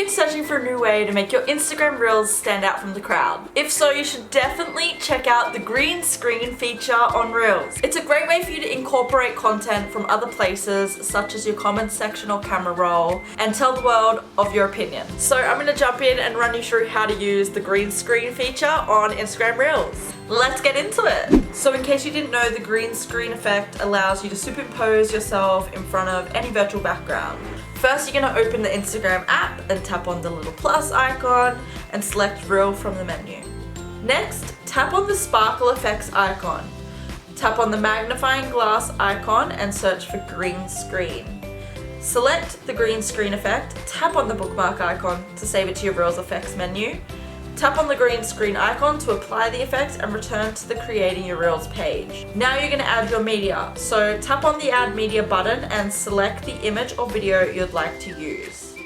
been searching for a new way to make your Instagram Reels stand out from the crowd? If so, you should definitely check out the green screen feature on Reels. It's a great way for you to incorporate content from other places, such as your comments section or camera roll, and tell the world of your opinion. So I'm going to jump in and run you through how to use the green screen feature on Instagram Reels. Let's get into it. So in case you didn't know, the green screen effect allows you to superimpose yourself in front of any virtual background. First, you're going to open the Instagram app and tap on the little plus icon and select Reel from the menu. Next, tap on the sparkle effects icon. Tap on the magnifying glass icon and search for green screen. Select the green screen effect, tap on the bookmark icon to save it to your Reels effects menu. Tap on the green screen icon to apply the effect and return to the Creating Your Reels page. Now you're going to add your media. So tap on the Add Media button and select the image or video you'd like to use.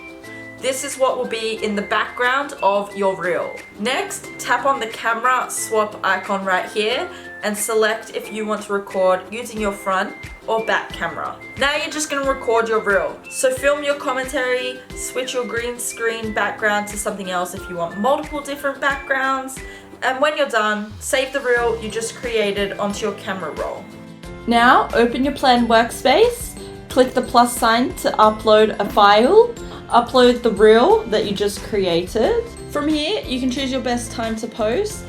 This is what will be in the background of your reel. Next, tap on the camera swap icon right here and select if you want to record using your front or back camera. Now you're just going to record your reel. So film your commentary, switch your green screen background to something else if you want multiple different backgrounds, and when you're done, save the reel you just created onto your camera roll. Now open your Plann workspace, click the plus sign to upload a file, upload the reel that you just created. From here you can choose your best time to post,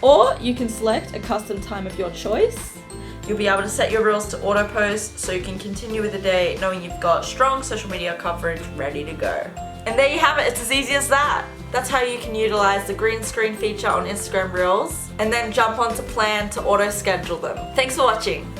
or you can select a custom time of your choice. You'll be able to set your reels to auto post so you can continue with the day knowing you've got strong social media coverage ready to go. And there you have it, it's as easy as that. That's how you can utilize the green screen feature on Instagram Reels and then jump onto Plann to auto schedule them. Thanks for watching.